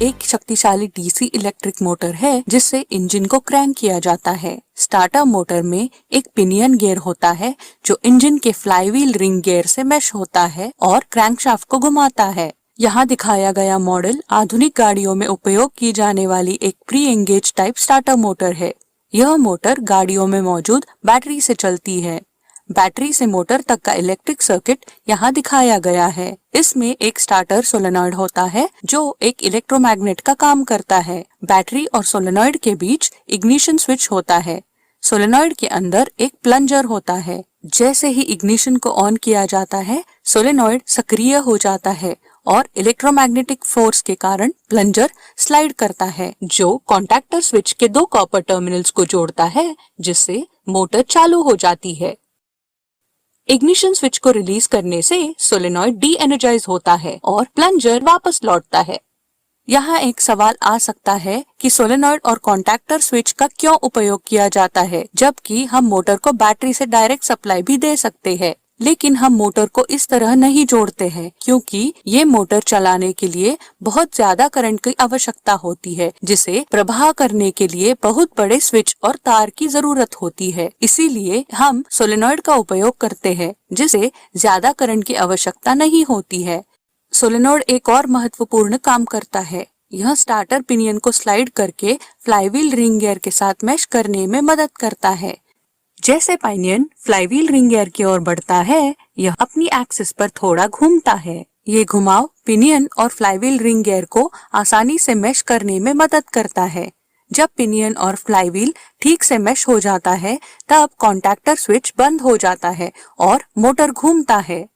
एक शक्तिशाली DC electric motor है जिससे इंजन को क्रैंक किया जाता है। स्टार्टर मोटर में एक पिनियन गियर होता है जो इंजन के फ्लाईव्हील रिंग गियर से मैश होता है और क्रैंकशाफ्ट को घुमाता है। यहाँ दिखाया गया मॉडल आधुनिक गाड़ियों में उपयोग की जाने वाली एक pre engage type starter motor है। यह मोटर गाड़ियों में मौजूद बैटरी से चलती है। बैटरी से मोटर तक का इलेक्ट्रिक सर्किट यहाँ दिखाया गया है। इसमें एक स्टार्टर सोलेनॉइड होता है जो एक इलेक्ट्रोमैग्नेट का काम करता है। बैटरी और सोलेनॉइड के बीच इग्निशन स्विच होता है। सोलेनॉइड के अंदर एक प्लंजर होता है। जैसे ही इग्निशन को ऑन किया जाता है, सोलेनॉइड सक्रिय हो जाता है और इलेक्ट्रोमैग्नेटिक फोर्स के कारण प्लंजर स्लाइड करता है जो कॉन्टैक्टर स्विच के दो कॉपर टर्मिनल्स को जोड़ता है, जिससे मोटर चालू हो जाती है। इग्निशन स्विच को रिलीज करने से सोलेनॉइड डी एनर्जाइज होता है और प्लंजर वापस लौटता है। यहाँ एक सवाल आ सकता है कि सोलेनॉइड और कॉन्टैक्टर स्विच का क्यों उपयोग किया जाता है, जबकि हम मोटर को बैटरी से डायरेक्ट सप्लाई भी दे सकते हैं। लेकिन हम मोटर को इस तरह नहीं जोड़ते हैं क्योंकि ये मोटर चलाने के लिए बहुत ज्यादा करंट की आवश्यकता होती है, जिसे प्रवाह करने के लिए बहुत बड़े स्विच और तार की जरूरत होती है। इसीलिए हम सोलेनॉइड का उपयोग करते हैं जिसे ज्यादा करंट की आवश्यकता नहीं होती है। सोलेनॉइड एक और महत्वपूर्ण काम करता है। यह स्टार्टर पिनियन को स्लाइड करके फ्लाईव्हील रिंग गियर के साथ मैश करने में मदद करता है। जैसे पिनियन फ्लाईव्हील रिंग गियर की ओर बढ़ता है, यह अपनी एक्सिस पर थोड़ा घूमता है। ये घुमाव पिनियन और फ्लाईव्हील रिंग गियर को आसानी से मैश करने में मदद करता है। जब पिनियन और फ्लाईव्हील ठीक से मैश हो जाता है, तब कॉन्टैक्टर स्विच बंद हो जाता है और मोटर घूमता है।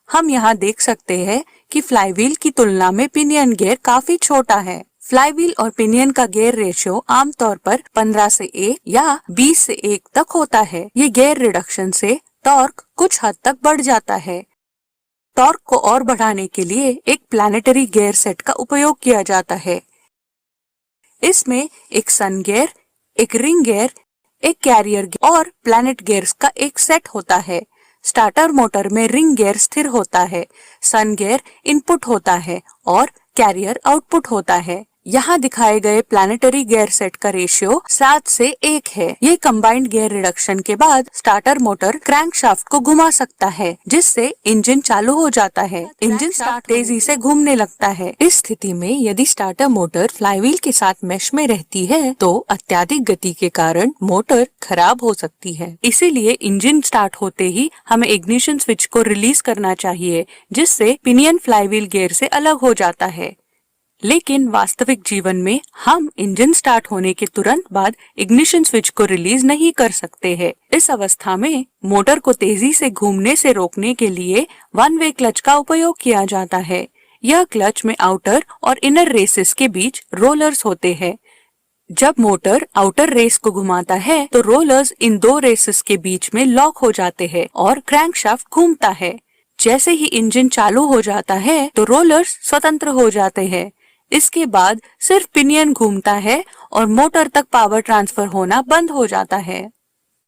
हम यहाँ देख सकते हैं कि फ्लाईव्हील की तुलना में पिनियन गियर काफी छोटा है। फ्लाईव्हील और पिनियन का गियर रेशियो आमतौर पर 15 से 1 या 20 से 1 तक होता है। ये गियर रिडक्शन से टॉर्क कुछ हद तक बढ़ जाता है। टॉर्क को और बढ़ाने के लिए एक प्लैनेटरी गियर सेट का उपयोग किया जाता है। इसमें एक सन गियर, एक रिंग गियर, एक कैरियर गियर और प्लैनेट गियर्स का एक सेट होता है। स्टार्टर मोटर में रिंग गियर स्थिर होता है, सन गियर इनपुट होता है और कैरियर आउटपुट होता है। यहाँ दिखाए गए प्लैनेटरी गियर सेट का रेशियो 7 से 1 है। ये कंबाइंड गियर रिडक्शन के बाद स्टार्टर मोटर क्रैंकशाफ्ट को घुमा सकता है, जिससे इंजन चालू हो जाता है। इंजन स्टार्ट तेजी से घूमने लगता है। इस स्थिति में यदि स्टार्टर मोटर फ्लाईव्हील के साथ मैश में रहती है तो अत्यधिक गति के कारण मोटर खराब हो सकती है। इसीलिए इंजन स्टार्ट होते ही हमें इग्निशन स्विच को रिलीज करना चाहिए, जिससे पिनियन फ्लाईव्हील गियर से अलग हो जाता है। लेकिन वास्तविक जीवन में हम इंजन स्टार्ट होने के तुरंत बाद इग्निशन स्विच को रिलीज नहीं कर सकते हैं। इस अवस्था में मोटर को तेजी से घूमने से रोकने के लिए वन वे क्लच का उपयोग किया जाता है। यह क्लच में आउटर और इनर रेसेस के बीच रोलर्स होते हैं। जब मोटर आउटर रेस को घुमाता है तो रोलर्स इन दो रेसेस के बीच में लॉक हो जाते हैं और क्रैंकशाफ्ट घूमता है। जैसे ही इंजन चालू हो जाता है तो रोलर्स स्वतंत्र हो जाते हैं। इसके बाद सिर्फ पिनियन घूमता है और मोटर तक पावर ट्रांसफर होना बंद हो जाता है।